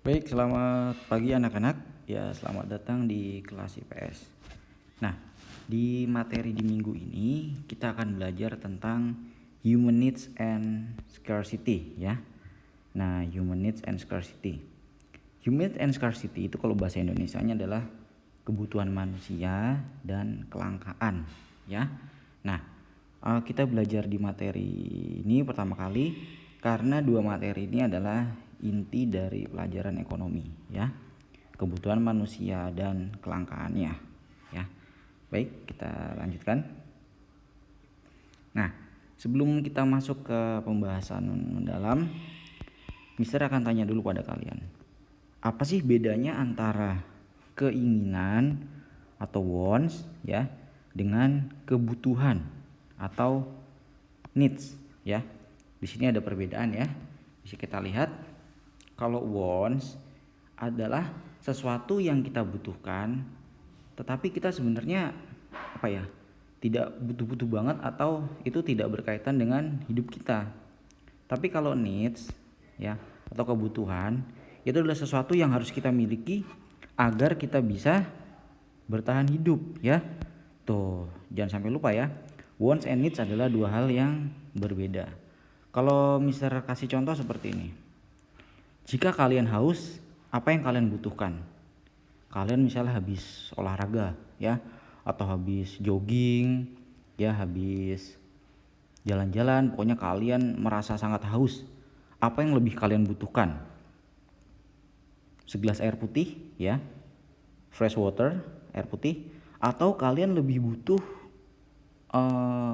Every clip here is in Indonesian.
Baik, selamat pagi anak-anak. Ya, selamat datang di kelas IPS. Nah, di materi di minggu ini kita akan belajar tentang human needs and scarcity ya. Nah, human needs and scarcity. Human needs and scarcity itu kalau bahasa Indonesianya adalah kebutuhan manusia dan kelangkaan ya. Nah, kita belajar di materi ini pertama kali karena dua materi ini adalah inti dari pelajaran ekonomi ya. Kebutuhan manusia dan kelangkaannya ya. Baik, kita lanjutkan. Nah, sebelum kita masuk ke pembahasan mendalam, Mister akan tanya dulu pada kalian. Apa sih bedanya antara keinginan atau wants ya dengan kebutuhan atau needs ya. Di sini ada perbedaan ya. Bisa kita lihat kalau wants adalah sesuatu yang kita butuhkan tetapi kita sebenarnya tidak butuh-butuh banget atau itu tidak berkaitan dengan hidup kita. Tapi kalau needs ya atau kebutuhan itu adalah sesuatu yang harus kita miliki agar kita bisa bertahan hidup ya. Tuh, jangan sampai lupa ya. Wants and needs adalah dua hal yang berbeda. Kalau Mister kasih contoh seperti ini. Jika kalian haus, apa yang kalian butuhkan? Kalian misalnya habis olahraga ya, atau habis jogging ya, habis jalan-jalan, pokoknya kalian merasa sangat haus. Apa yang lebih kalian butuhkan? Segelas air putih ya, fresh water, air putih, atau kalian lebih butuh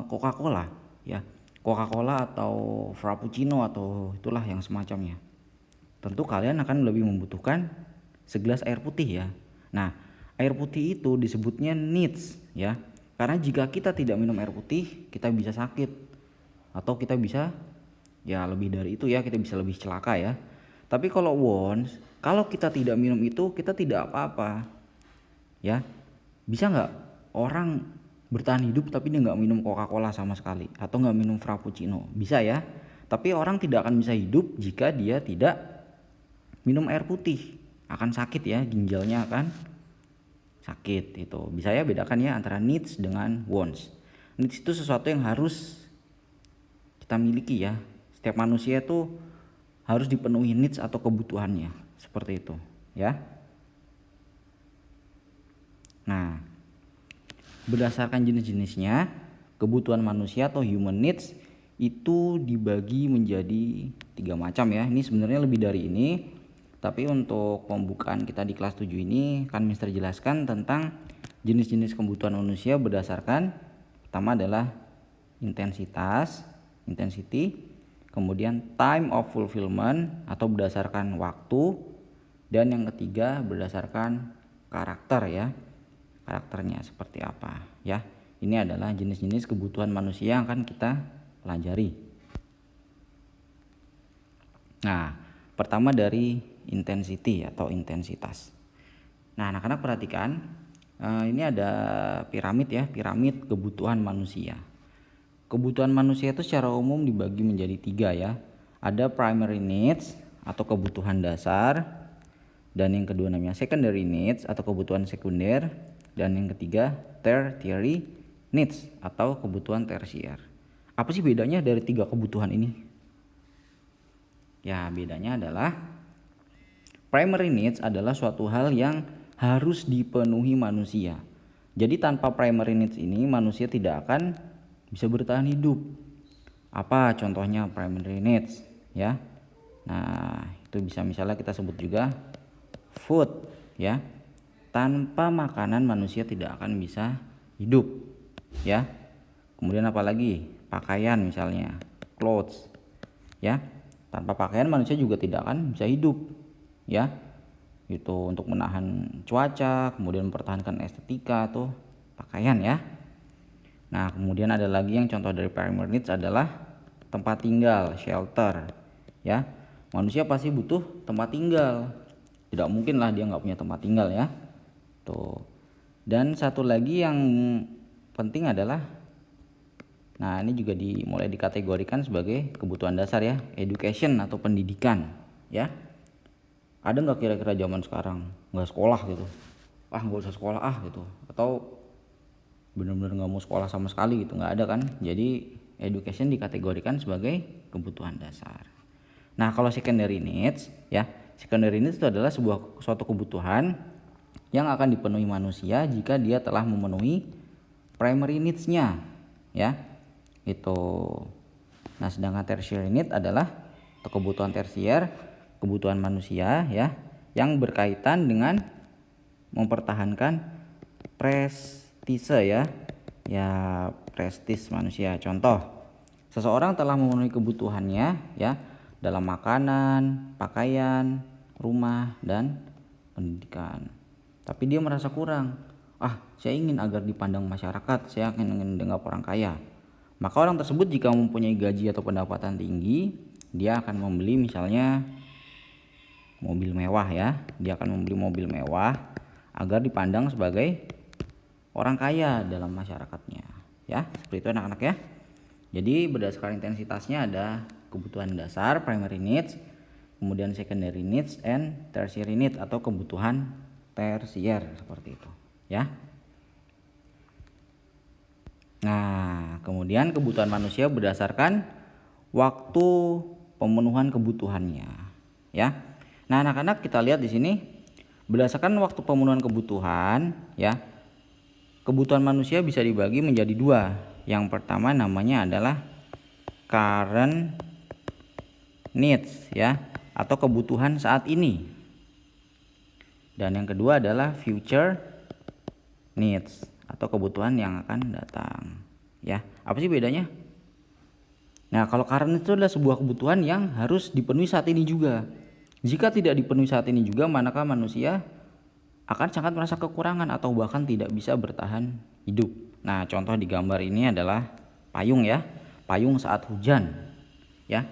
Coca-Cola ya, Coca-Cola atau Frappuccino atau itulah yang semacamnya. Tentu kalian akan lebih membutuhkan segelas air putih ya. Nah, air putih itu disebutnya needs ya. Karena jika kita tidak minum air putih, kita bisa sakit. Atau kita bisa ya lebih dari itu ya, kita bisa lebih celaka ya. Tapi kalau wants, kalau kita tidak minum itu, kita tidak apa-apa. Ya. Bisa nggak orang bertahan hidup tapi dia nggak minum Coca-Cola sama sekali atau nggak minum Frappuccino? Bisa ya. Tapi orang tidak akan bisa hidup jika dia tidak minum air putih, akan sakit ya, ginjalnya akan sakit. Itu bisa ya bedakan ya antara needs dengan wants. Needs itu sesuatu yang harus kita miliki ya. Setiap manusia itu harus dipenuhi needs atau kebutuhannya, seperti itu ya. Nah, berdasarkan jenis-jenisnya, kebutuhan manusia atau human needs itu dibagi menjadi 3 macam ya. Ini sebenarnya lebih dari ini. Tapi untuk pembukaan kita di kelas 7 ini kan Mister jelaskan tentang jenis-jenis kebutuhan manusia berdasarkan pertama adalah intensitas, intensity, kemudian time of fulfillment atau berdasarkan waktu, dan yang ketiga berdasarkan karakter ya. Karakternya seperti apa ya. Ini adalah jenis-jenis kebutuhan manusia yang akan kita pelajari. Nah, pertama dari intensity atau intensitas. Nah, anak-anak perhatikan, ini ada piramid ya, piramid kebutuhan manusia. Kebutuhan manusia itu secara umum dibagi menjadi 3 ya. Ada primary needs atau kebutuhan dasar, dan yang kedua namanya secondary needs atau kebutuhan sekunder, dan yang ketiga tertiary needs atau kebutuhan tersier. Apa sih bedanya dari 3 kebutuhan ini? Ya, bedanya adalah primary needs adalah suatu hal yang harus dipenuhi manusia. Jadi tanpa primary needs ini manusia tidak akan bisa bertahan hidup. Apa contohnya primary needs ya? Nah, itu bisa misalnya kita sebut juga food ya. Tanpa makanan manusia tidak akan bisa hidup ya. Kemudian apalagi? Pakaian misalnya, clothes ya. Tanpa pakaian manusia juga tidak akan bisa hidup ya. Itu untuk menahan cuaca, kemudian mempertahankan estetika tuh pakaian ya. Nah, kemudian ada lagi yang contoh dari primary needs adalah tempat tinggal, shelter ya. Manusia pasti butuh tempat tinggal. Tidak mungkin lah dia nggak punya tempat tinggal ya. Tuh. Dan satu lagi yang penting adalah, nah ini juga mulai dikategorikan sebagai kebutuhan dasar ya, education atau pendidikan ya. Ada nggak kira-kira zaman sekarang nggak sekolah gitu, nggak usah sekolah gitu, atau benar-benar nggak mau sekolah sama sekali gitu? Nggak ada kan. Jadi education dikategorikan sebagai kebutuhan dasar. Nah kalau secondary needs ya, secondary needs itu adalah suatu kebutuhan yang akan dipenuhi manusia jika dia telah memenuhi primary needs-nya ya itu. Nah sedangkan tertiary need adalah kebutuhan tersier, kebutuhan manusia ya, yang berkaitan dengan mempertahankan prestise ya prestis manusia. Contoh, seseorang telah memenuhi kebutuhannya ya dalam makanan, pakaian, rumah, dan pendidikan. Tapi dia merasa kurang. Saya ingin agar dipandang masyarakat, saya ingin dianggap orang kaya. Maka orang tersebut jika mempunyai gaji atau pendapatan tinggi, dia akan membeli misalnya mobil mewah ya. Dia akan membeli mobil mewah agar dipandang sebagai orang kaya dalam masyarakatnya. Ya, seperti itu anak-anak ya. Jadi berdasarkan intensitasnya ada kebutuhan dasar primary needs, kemudian secondary needs and tertiary needs atau kebutuhan tersier seperti itu ya. Nah kemudian kebutuhan manusia berdasarkan waktu pemenuhan kebutuhannya ya. Nah anak-anak kita lihat di sini berdasarkan waktu pemenuhan kebutuhan ya, kebutuhan manusia bisa dibagi menjadi dua. Yang pertama namanya adalah current needs ya, atau kebutuhan saat ini. Dan yang kedua adalah future needs atau kebutuhan yang akan datang ya. Apa sih bedanya? Nah kalau current needs itu adalah sebuah kebutuhan yang harus dipenuhi saat ini juga. Jika tidak dipenuhi saat ini juga, manakah manusia akan sangat merasa kekurangan atau bahkan tidak bisa bertahan hidup. Nah contoh di gambar ini adalah payung ya, payung saat hujan ya.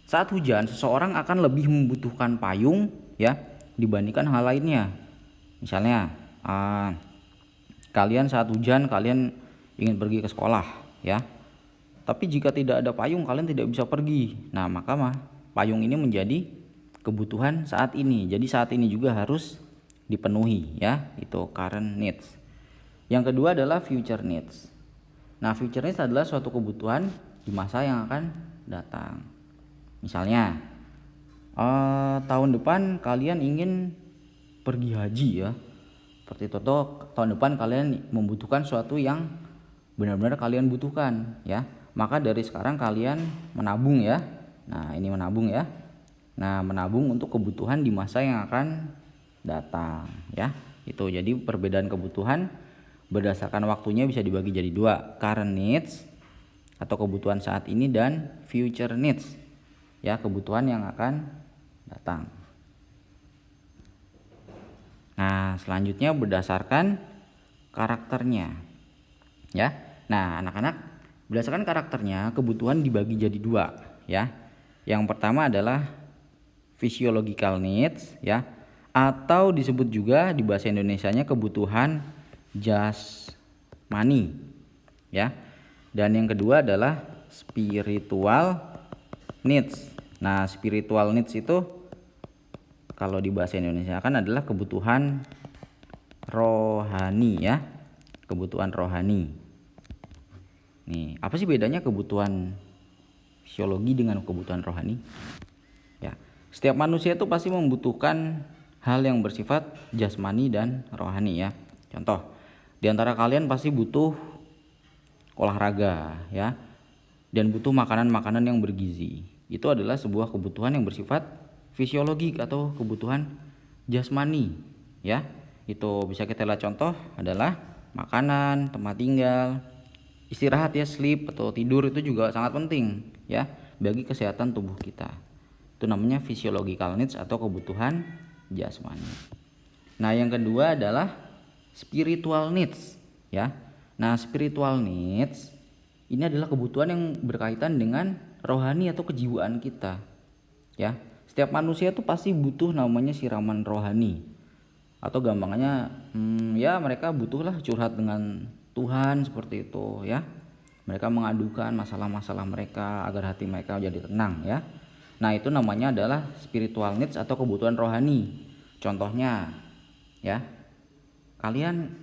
Saat hujan seseorang akan lebih membutuhkan payung ya dibandingkan hal lainnya. Misalnya kalian saat hujan kalian ingin pergi ke sekolah ya, tapi jika tidak ada payung kalian tidak bisa pergi. Nah maka payung ini menjadi kebutuhan saat ini, jadi saat ini juga harus dipenuhi ya, itu current needs. Yang kedua adalah future needs. Nah future needs adalah suatu kebutuhan di masa yang akan datang. Misalnya tahun depan kalian ingin pergi haji ya, seperti itu. Tahun depan kalian membutuhkan sesuatu yang benar-benar kalian butuhkan ya, maka dari sekarang kalian menabung ya. Nah ini menabung ya. Nah menabung untuk kebutuhan di masa yang akan datang ya. Itu jadi perbedaan kebutuhan berdasarkan waktunya bisa dibagi jadi dua, current needs atau kebutuhan saat ini dan future needs ya, kebutuhan yang akan datang. Nah selanjutnya berdasarkan karakternya ya. Nah anak-anak berdasarkan karakternya kebutuhan dibagi jadi dua ya. Yang pertama adalah physiological needs ya, atau disebut juga di bahasa Indonesianya kebutuhan jasmani ya. Dan yang kedua adalah spiritual needs. Nah spiritual needs itu kalau di bahasa Indonesia kan adalah kebutuhan rohani ya, kebutuhan rohani. Nih apa sih bedanya kebutuhan fisiologi dengan kebutuhan rohani ya? Setiap manusia itu pasti membutuhkan hal yang bersifat jasmani dan rohani ya. Contoh, di antara kalian pasti butuh olahraga ya, dan butuh makanan-makanan yang bergizi. Itu adalah sebuah kebutuhan yang bersifat fisiologik atau kebutuhan jasmani ya. Itu bisa kita lihat contoh adalah makanan, tempat tinggal, istirahat ya, sleep atau tidur itu juga sangat penting ya bagi kesehatan tubuh kita. Itu namanya physiological needs atau kebutuhan jasmani. Nah yang kedua adalah spiritual needs ya. Nah spiritual needs ini adalah kebutuhan yang berkaitan dengan rohani atau kejiwaan kita ya. Setiap manusia tuh pasti butuh namanya siraman rohani, atau gampangnya ya mereka butuhlah curhat dengan Tuhan seperti itu ya. Mereka mengadukan masalah-masalah mereka agar hati mereka jadi tenang ya. Nah, itu namanya adalah spiritual needs atau kebutuhan rohani. Contohnya ya, kalian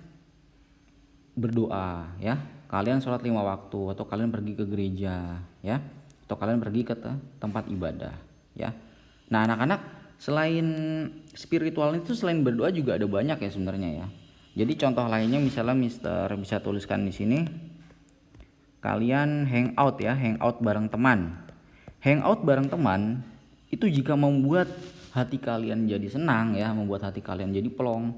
berdoa ya, kalian sholat 5 waktu, atau kalian pergi ke gereja ya, atau kalian pergi ke tempat ibadah ya. Nah, anak-anak, selain spiritual itu, selain berdoa juga ada banyak ya sebenarnya ya. Jadi contoh lainnya misalnya Mister bisa tuliskan di sini, kalian hangout ya, hangout bareng teman. Hangout bareng teman itu jika membuat hati kalian jadi senang ya, membuat hati kalian jadi plong,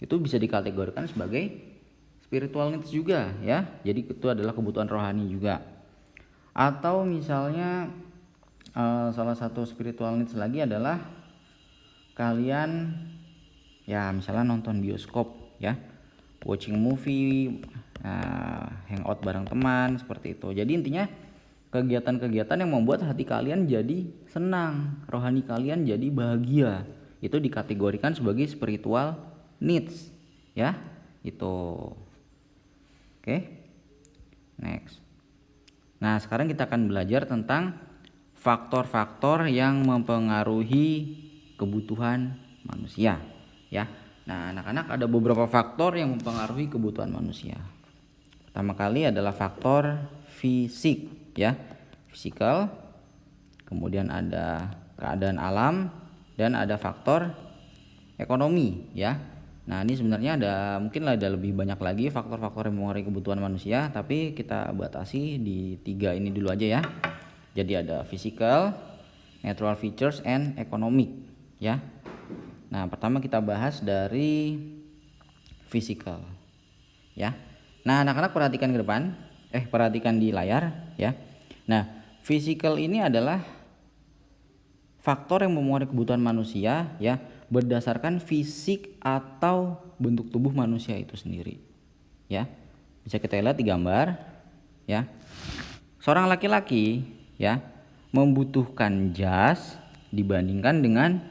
itu bisa dikategorikan sebagai spiritual needs juga ya. Jadi itu adalah kebutuhan rohani juga. Atau misalnya salah satu spiritual needs lagi adalah kalian ya misalnya nonton bioskop ya, watching movie, hangout bareng teman, seperti itu. Jadi intinya kegiatan-kegiatan yang membuat hati kalian jadi senang, rohani kalian jadi bahagia, itu dikategorikan sebagai spiritual needs ya. Itu oke. Next. Nah, sekarang kita akan belajar tentang faktor-faktor yang mempengaruhi kebutuhan manusia ya. Nah, anak-anak, ada beberapa faktor yang mempengaruhi kebutuhan manusia. Pertama kali adalah faktor fisik ya, fisikal. Kemudian ada keadaan alam dan ada faktor ekonomi ya. Nah, ini sebenarnya mungkin ada lebih banyak lagi faktor-faktor yang mempengaruhi kebutuhan manusia, tapi kita batasi di 3 ini dulu aja ya. Jadi ada physical, natural features, and economic ya. Nah, pertama kita bahas dari physical ya. Nah, anak-anak perhatikan ke depan, perhatikan di layar ya. Nah, physical ini adalah faktor yang mempengaruhi kebutuhan manusia ya, berdasarkan fisik atau bentuk tubuh manusia itu sendiri ya. Bisa kita lihat di gambar ya. Seorang laki-laki ya membutuhkan jas dibandingkan dengan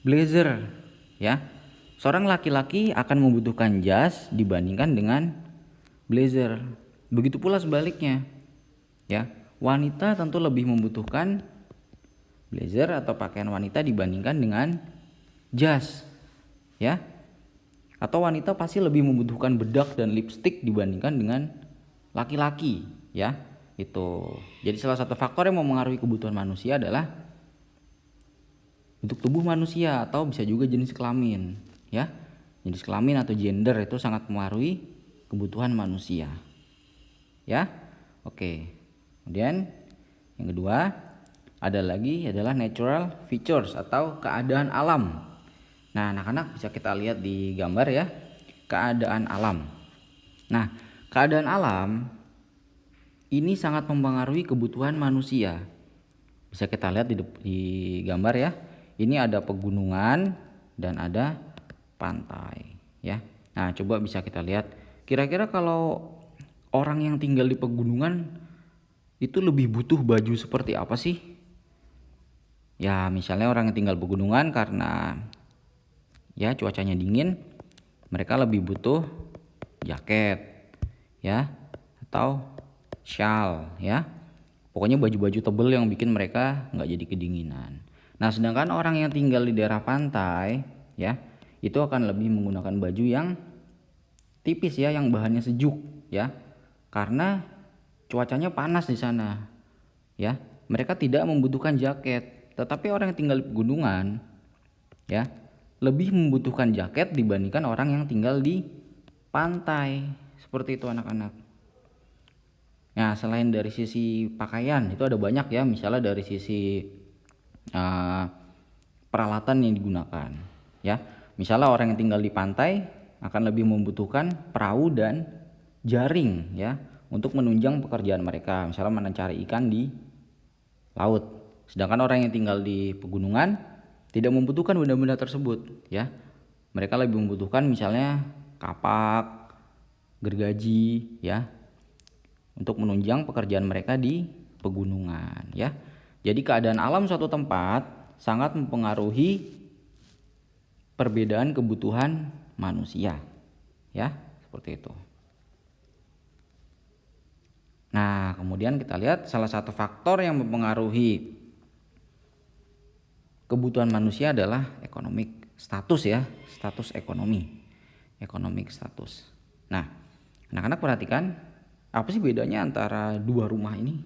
blazer ya. Seorang laki-laki akan membutuhkan jas dibandingkan dengan blazer. Begitu pula sebaliknya ya. Wanita tentu lebih membutuhkan blazer atau pakaian wanita dibandingkan dengan jas ya. Atau wanita pasti lebih membutuhkan bedak dan lipstik dibandingkan dengan laki-laki ya. Itu. Jadi salah satu faktor yang mempengaruhi kebutuhan manusia adalah bentuk tubuh manusia, atau bisa juga jenis kelamin ya. Jenis kelamin atau gender itu sangat mempengaruhi kebutuhan manusia ya. Oke. Kemudian yang kedua adalah natural features atau keadaan alam. Nah, anak-anak bisa kita lihat di gambar ya, keadaan alam. Nah, keadaan alam ini sangat mempengaruhi kebutuhan manusia. Bisa kita lihat di gambar ya. Ini ada pegunungan dan ada pantai ya. Nah, coba bisa kita lihat, kira-kira kalau orang yang tinggal di pegunungan itu lebih butuh baju seperti apa sih? Ya, misalnya orang yang tinggal pegunungan karena ya cuacanya dingin, mereka lebih butuh jaket ya, atau shawl ya. Pokoknya baju-baju tebal yang bikin mereka nggak jadi kedinginan. Nah, sedangkan orang yang tinggal di daerah pantai ya, itu akan lebih menggunakan baju yang tipis ya, yang bahannya sejuk ya, karena cuacanya panas di sana ya. Mereka tidak membutuhkan jaket. Tetapi orang yang tinggal di pegunungan ya lebih membutuhkan jaket dibandingkan orang yang tinggal di pantai. Seperti itu anak-anak. Nah, selain dari sisi pakaian itu ada banyak ya, misalnya dari sisi peralatan yang digunakan ya. Misalnya orang yang tinggal di pantai akan lebih membutuhkan perahu dan jaring ya untuk menunjang pekerjaan mereka, misalnya mencari ikan di laut. Sedangkan orang yang tinggal di pegunungan tidak membutuhkan benda-benda tersebut ya. Mereka lebih membutuhkan misalnya kapak, gergaji ya, untuk menunjang pekerjaan mereka di pegunungan ya. Jadi keadaan alam suatu tempat sangat mempengaruhi perbedaan kebutuhan manusia ya, seperti itu. Nah, kemudian kita lihat salah satu faktor yang mempengaruhi kebutuhan manusia adalah economic status ya, status ekonomi, economic status. Nah, anak-anak perhatikan apa sih bedanya antara dua rumah ini?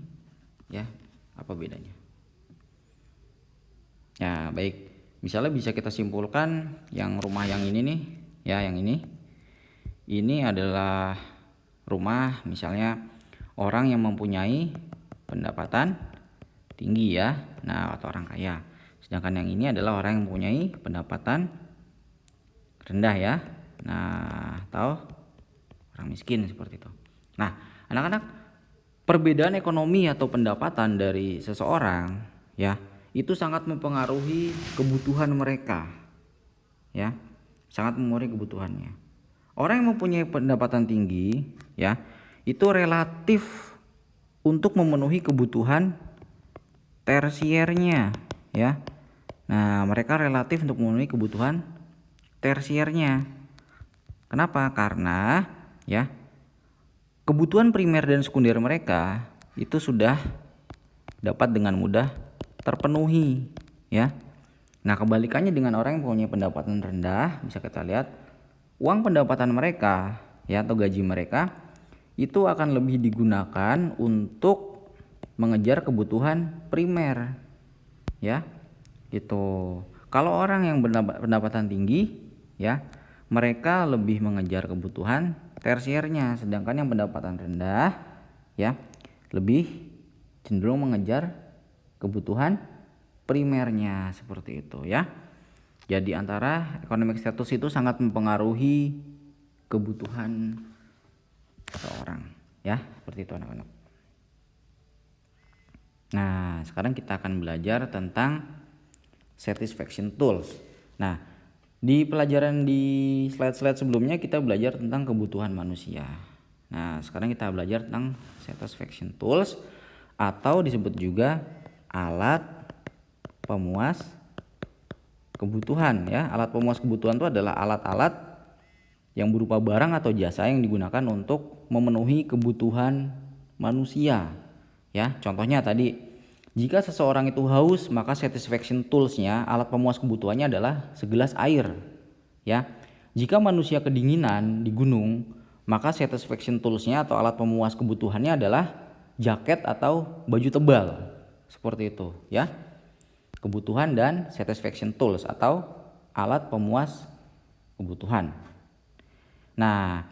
Ya, apa bedanya? Ya, baik. Misalnya bisa kita simpulkan yang rumah yang ini nih, ya yang ini. Ini adalah rumah misalnya orang yang mempunyai pendapatan tinggi ya, nah atau orang kaya. Sedangkan yang ini adalah orang yang mempunyai pendapatan rendah ya, nah atau orang miskin seperti itu. Nah, anak-anak, perbedaan ekonomi atau pendapatan dari seseorang ya itu sangat mempengaruhi kebutuhan mereka ya, sangat mempengaruhi kebutuhannya. Orang yang mempunyai pendapatan tinggi ya itu relatif untuk memenuhi kebutuhan tersiernya ya. Nah, mereka relatif untuk memenuhi kebutuhan tersiernya. Kenapa? Karena ya kebutuhan primer dan sekunder mereka itu sudah dapat dengan mudah terpenuhi ya. Nah, kebalikannya dengan orang yang punya pendapatan rendah, bisa kita lihat uang pendapatan mereka ya atau gaji mereka itu akan lebih digunakan untuk mengejar kebutuhan primer ya. Gitu. Kalau orang yang pendapatan tinggi ya, mereka lebih mengejar kebutuhan tersiernya, sedangkan yang pendapatan rendah ya lebih cenderung mengejar kebutuhan primernya seperti itu ya. Jadi antara economic status itu sangat mempengaruhi kebutuhan seseorang ya, seperti itu anak-anak. Nah, sekarang kita akan belajar tentang satisfaction tools. Nah, di pelajaran di slide-slide sebelumnya kita belajar tentang kebutuhan manusia. Nah, sekarang kita belajar tentang satisfaction tools atau disebut juga alat pemuas kebutuhan ya. Alat pemuas kebutuhan itu adalah alat-alat yang berupa barang atau jasa yang digunakan untuk memenuhi kebutuhan manusia ya. Contohnya tadi, jika seseorang itu haus, maka satisfaction toolsnya, alat pemuas kebutuhannya adalah segelas air ya. Jika manusia kedinginan di gunung, maka satisfaction toolsnya atau alat pemuas kebutuhannya adalah jaket atau baju tebal seperti itu ya. Kebutuhan dan satisfaction tools atau alat pemuas kebutuhan. Nah,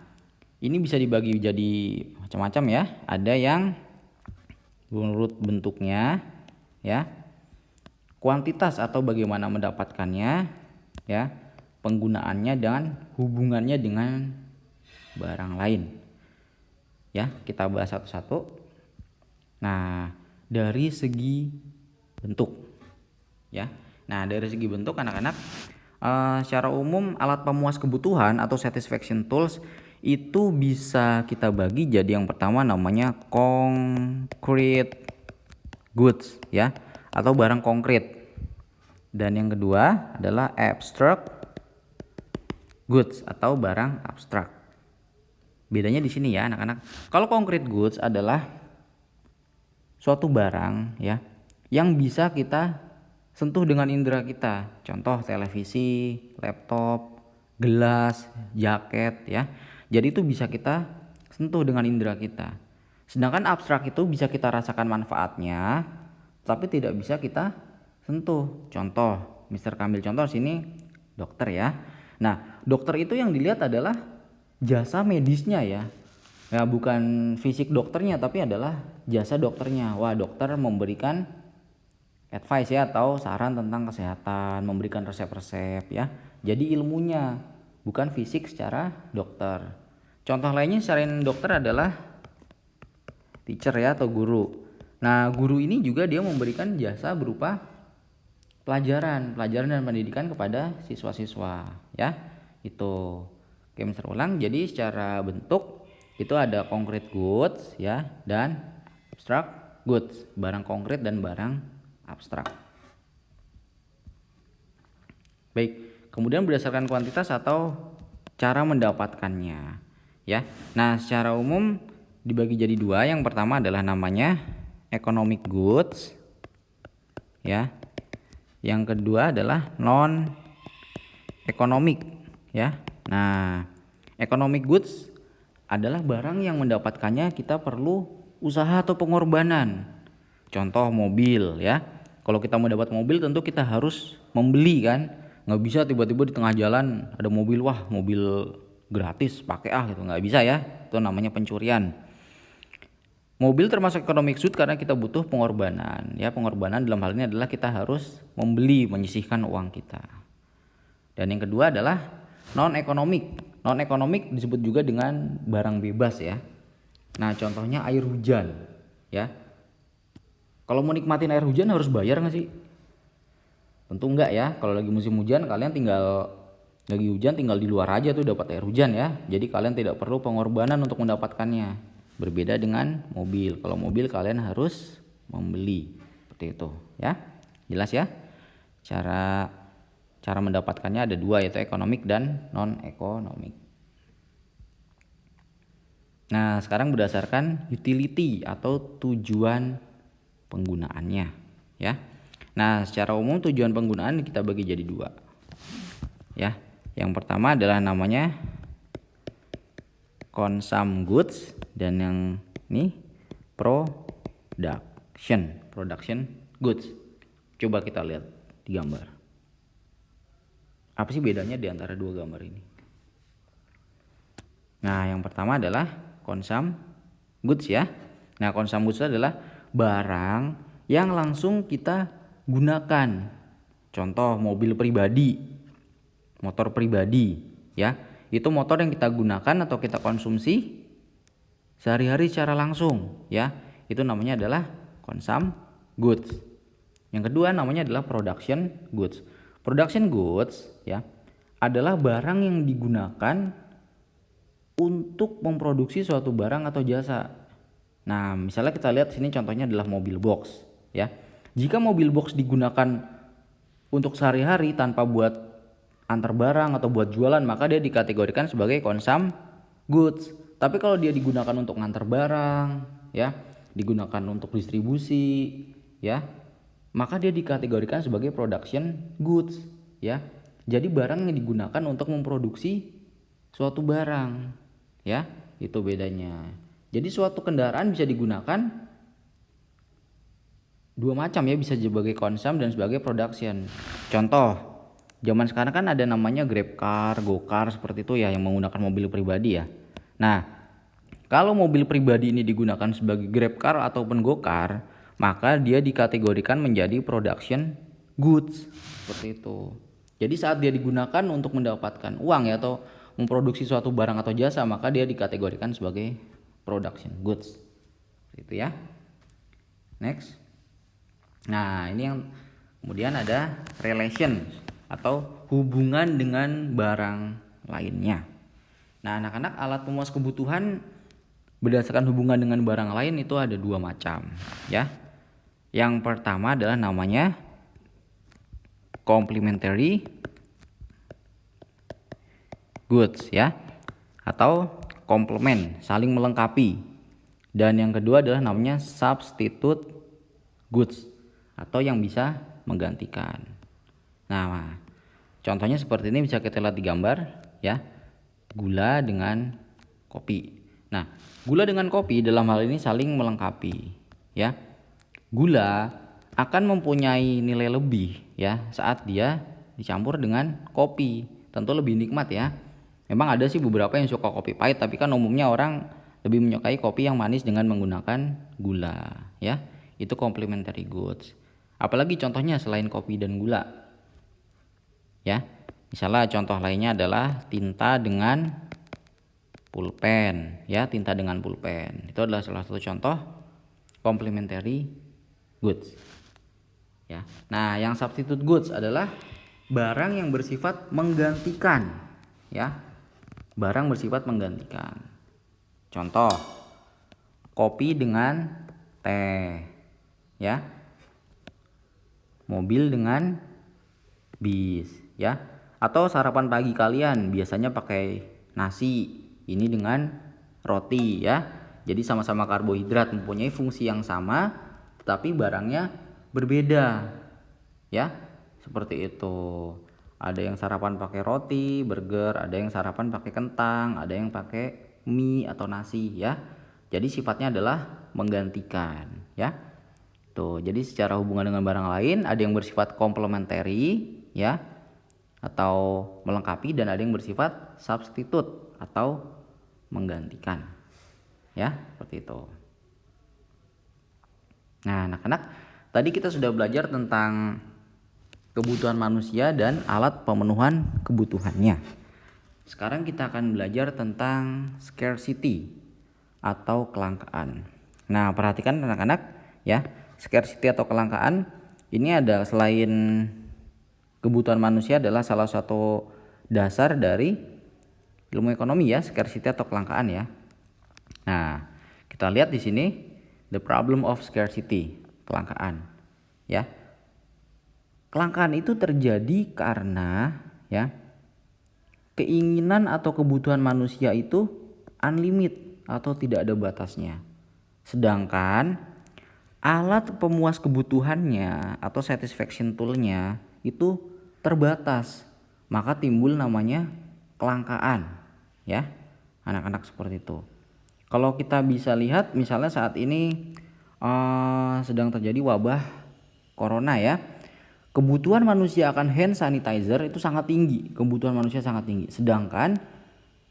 ini bisa dibagi jadi macam-macam ya. Ada yang menurut bentuknya ya, kuantitas atau bagaimana mendapatkannya ya, penggunaannya dan hubungannya dengan barang lain ya. Kita bahas satu-satu. Nah, dari segi bentuk ya. Nah, dari segi bentuk anak-anak, secara umum alat pemuas kebutuhan atau satisfaction tools itu bisa kita bagi jadi yang pertama namanya concrete goods ya, atau barang konkret. Dan yang kedua adalah abstract goods atau barang abstrak. Bedanya di sini ya anak-anak. Kalau concrete goods adalah suatu barang ya yang bisa kita sentuh dengan indera kita. Contoh televisi, laptop, gelas, jaket ya. Jadi itu bisa kita sentuh dengan indera kita. Sedangkan abstrak itu bisa kita rasakan manfaatnya, tapi tidak bisa kita sentuh. Contoh, Mr. Kamil contoh sini dokter ya. Nah, dokter itu yang dilihat adalah jasa medisnya ya. Ya, bukan fisik dokternya tapi adalah jasa dokternya. Wah, dokter memberikan advice ya atau saran tentang kesehatan, memberikan resep-resep ya. Jadi ilmunya bukan fisik secara dokter. Contoh lainnya selain dokter adalah teacher ya atau guru. Nah, guru ini juga dia memberikan jasa berupa pelajaran dan pendidikan kepada siswa-siswa ya. Itu. Oke, Mister ulang. Jadi secara bentuk itu ada concrete goods ya dan abstract goods, barang konkret dan barang abstrak. Baik, kemudian berdasarkan kuantitas atau cara mendapatkannya ya. Nah, secara umum dibagi jadi dua. Yang pertama adalah namanya economic goods ya. Yang kedua adalah non economic ya. Nah, economic goods adalah barang yang mendapatkannya kita perlu usaha atau pengorbanan. Contoh mobil ya. Kalau kita mau dapat mobil tentu kita harus membeli kan. Nggak bisa tiba-tiba di tengah jalan ada mobil, wah mobil gratis pakai gitu, nggak bisa ya. Itu namanya pencurian. Mobil termasuk economic good karena kita butuh pengorbanan ya. Pengorbanan dalam hal ini adalah kita harus membeli, menyisihkan uang kita. Dan yang kedua adalah non economic. Non economic disebut juga dengan barang bebas ya. Nah, contohnya air hujan ya. Kalau mau nikmatin air hujan harus bayar nggak sih? Tentu enggak ya. Kalau lagi musim hujan kalian lagi hujan tinggal di luar aja tuh dapat air hujan ya. Jadi kalian tidak perlu pengorbanan untuk mendapatkannya. Berbeda dengan mobil. Kalau mobil kalian harus membeli. Seperti itu ya. Jelas ya? Cara mendapatkannya ada dua, yaitu ekonomik dan non ekonomik. Nah, sekarang berdasarkan utility atau tujuan penggunaannya ya. Nah, secara umum tujuan penggunaan kita bagi jadi dua ya. Yang pertama adalah namanya consume goods dan yang ini production goods. Coba kita lihat di gambar. Apa sih bedanya di antara dua gambar ini? Nah, yang pertama adalah consume goods ya. Nah, consume goods adalah barang yang langsung kita gunakan. Contoh mobil pribadi, motor pribadi ya. Itu motor yang kita gunakan atau kita konsumsi sehari-hari secara langsung ya. Itu namanya adalah consume goods. Yang kedua namanya adalah production goods. Production goods ya adalah barang yang digunakan untuk memproduksi suatu barang atau jasa. Nah, misalnya kita lihat sini contohnya adalah mobil box ya. Jika mobil box digunakan untuk sehari-hari tanpa buat antar barang atau buat jualan, maka dia dikategorikan sebagai consume goods. Tapi kalau dia digunakan untuk ngantar barang ya, digunakan untuk distribusi ya, maka dia dikategorikan sebagai production goods ya. Jadi barang yang digunakan untuk memproduksi suatu barang ya, itu bedanya. Jadi suatu kendaraan bisa digunakan dua macam ya, bisa sebagai consume dan sebagai production. Contoh, zaman sekarang kan ada namanya Grab car, Go car seperti itu ya, yang menggunakan mobil pribadi ya. Nah, kalau mobil pribadi ini digunakan sebagai Grab car ataupun Go car, maka dia dikategorikan menjadi production goods seperti itu. Jadi saat dia digunakan untuk mendapatkan uang ya, atau memproduksi suatu barang atau jasa, maka dia dikategorikan sebagai production goods. Itu ya. Next. Nah, ini yang kemudian ada relation atau hubungan dengan barang lainnya. Nah, anak-anak, alat pemuas kebutuhan berdasarkan hubungan dengan barang lain itu ada dua macam ya. Yang pertama adalah namanya complementary goods ya, atau komplement, saling melengkapi. Dan yang kedua adalah namanya substitute goods, atau yang bisa menggantikan. Nah, contohnya seperti ini bisa kita lihat di gambar ya. Gula dengan kopi. Nah, gula dengan kopi dalam hal ini saling melengkapi ya. Gula akan mempunyai nilai lebih ya saat dia dicampur dengan kopi. Tentu lebih nikmat ya. Memang ada sih beberapa yang suka kopi pahit, tapi kan umumnya orang lebih menyukai kopi yang manis dengan menggunakan gula ya. Itu complementary goods. Apalagi contohnya selain kopi dan gula ya. Misalnya contoh lainnya adalah tinta dengan pulpen ya, tinta dengan pulpen. Itu adalah salah satu contoh complementary goods ya. Nah, yang substitute goods adalah barang yang bersifat menggantikan ya. Barang bersifat menggantikan. Contoh, kopi dengan teh ya. Mobil dengan bis ya. Atau sarapan pagi kalian biasanya pakai nasi, ini dengan roti ya. Jadi sama-sama karbohidrat, mempunyai fungsi yang sama tetapi barangnya berbeda ya. seperti itu. Ada yang sarapan pakai roti, burger, ada yang sarapan pakai kentang, ada yang pakai mie atau nasi ya. Jadi sifatnya adalah menggantikan ya. Tuh, jadi secara hubungan dengan barang lain ada yang bersifat complementary ya atau melengkapi, dan ada yang bersifat substitute atau menggantikan. Ya, seperti itu. Nah, anak-anak, tadi kita sudah belajar tentang kebutuhan manusia dan alat pemenuhan kebutuhannya. Sekarang kita akan belajar tentang scarcity atau kelangkaan. Nah, perhatikan anak-anak ya, scarcity atau kelangkaan ini ada selain kebutuhan manusia adalah salah satu dasar dari ilmu ekonomi ya, scarcity atau kelangkaan ya. Nah, kita lihat di sini the problem of scarcity, kelangkaan ya. Kelangkaan itu terjadi karena ya keinginan atau kebutuhan manusia itu unlimited atau tidak ada batasnya. Sedangkan alat pemuas kebutuhannya atau satisfaction toolnya itu terbatas. Maka timbul namanya kelangkaan ya. Anak-anak seperti itu. Kalau kita bisa lihat misalnya saat ini sedang terjadi wabah corona ya. Kebutuhan manusia akan hand sanitizer itu sangat tinggi, kebutuhan manusia sangat tinggi. Sedangkan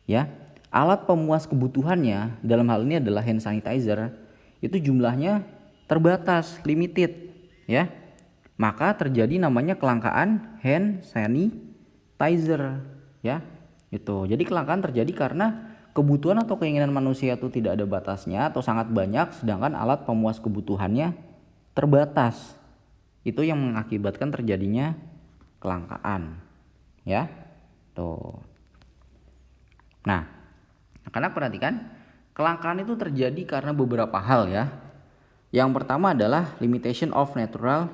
ya, alat pemuas kebutuhannya dalam hal ini adalah hand sanitizer itu jumlahnya terbatas, limited ya. Maka terjadi namanya kelangkaan hand sanitizer ya. Itu. Jadi kelangkaan terjadi karena kebutuhan atau keinginan manusia itu tidak ada batasnya atau sangat banyak, sedangkan alat pemuas kebutuhannya terbatas. Itu yang mengakibatkan terjadinya kelangkaan ya. Tuh. Nah, anak-anak perhatikan, kelangkaan itu terjadi karena beberapa hal ya. Yang pertama adalah limitation of natural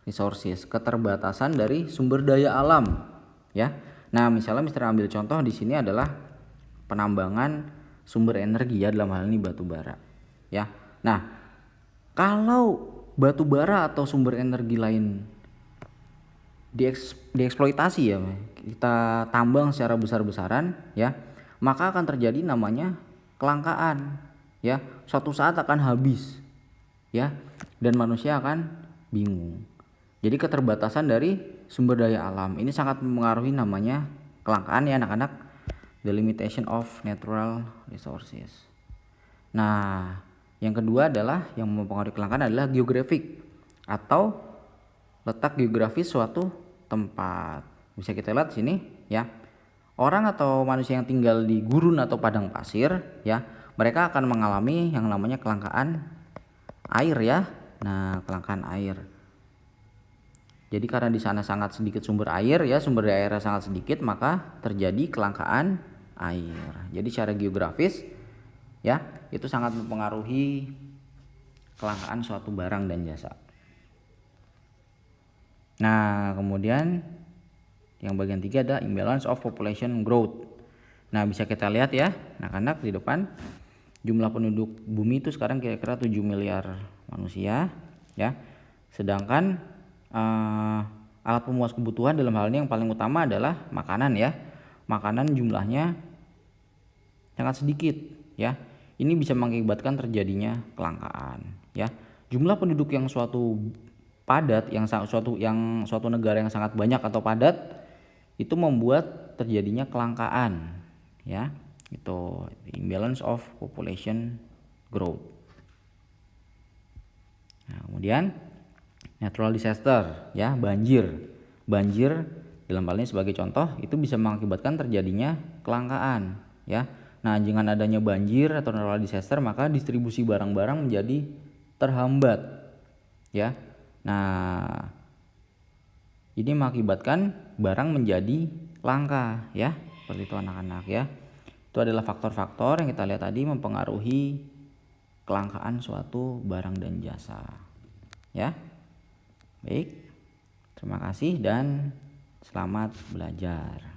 resources, keterbatasan dari sumber daya alam ya. Nah, misalnya Mister ambil contoh di sini adalah penambangan sumber energi ya, dalam hal ini batu bara ya. Nah, kalau batu bara atau sumber energi lain dieksploitasi ya, kita tambang secara besar-besaran ya, maka akan terjadi namanya kelangkaan ya. Suatu saat akan habis ya, dan manusia akan bingung. Jadi keterbatasan dari sumber daya alam ini sangat mempengaruhi namanya kelangkaan ya anak-anak, the limitation of natural resources. Nah, yang kedua adalah yang mempengaruhi kelangkaan adalah geografik atau letak geografis suatu tempat. Bisa kita lihat sini ya. Orang atau manusia yang tinggal di gurun atau padang pasir ya, mereka akan mengalami yang namanya kelangkaan air ya. Nah, kelangkaan air. Jadi karena di sana sangat sedikit sumber air ya, sumber daya airnya sangat sedikit, maka terjadi kelangkaan air. Jadi secara geografis ya, itu sangat mempengaruhi kelangkaan suatu barang dan jasa. Nah, kemudian yang bagian 3 ada imbalance of population growth. Nah, bisa kita lihat ya, anak-anak di depan jumlah penduduk bumi itu sekarang kira-kira 7 miliar manusia ya. Sedangkan alat pemuas kebutuhan dalam hal ini yang paling utama adalah makanan ya. Makanan jumlahnya sangat sedikit ya. Ini bisa mengakibatkan terjadinya kelangkaan ya. Jumlah penduduk yang suatu padat, yang suatu negara yang sangat banyak atau padat itu membuat terjadinya kelangkaan ya. Itu imbalance of population growth. Nah, kemudian natural disaster ya, banjir. Banjir dalam hal ini sebagai contoh itu bisa mengakibatkan terjadinya kelangkaan ya. Nah, dengan adanya banjir atau natural disaster, maka distribusi barang-barang menjadi terhambat ya. Nah, ini mengakibatkan barang menjadi langka ya. Seperti itu anak-anak ya. Itu adalah faktor-faktor yang kita lihat tadi mempengaruhi kelangkaan suatu barang dan jasa ya. Baik, terima kasih dan selamat belajar.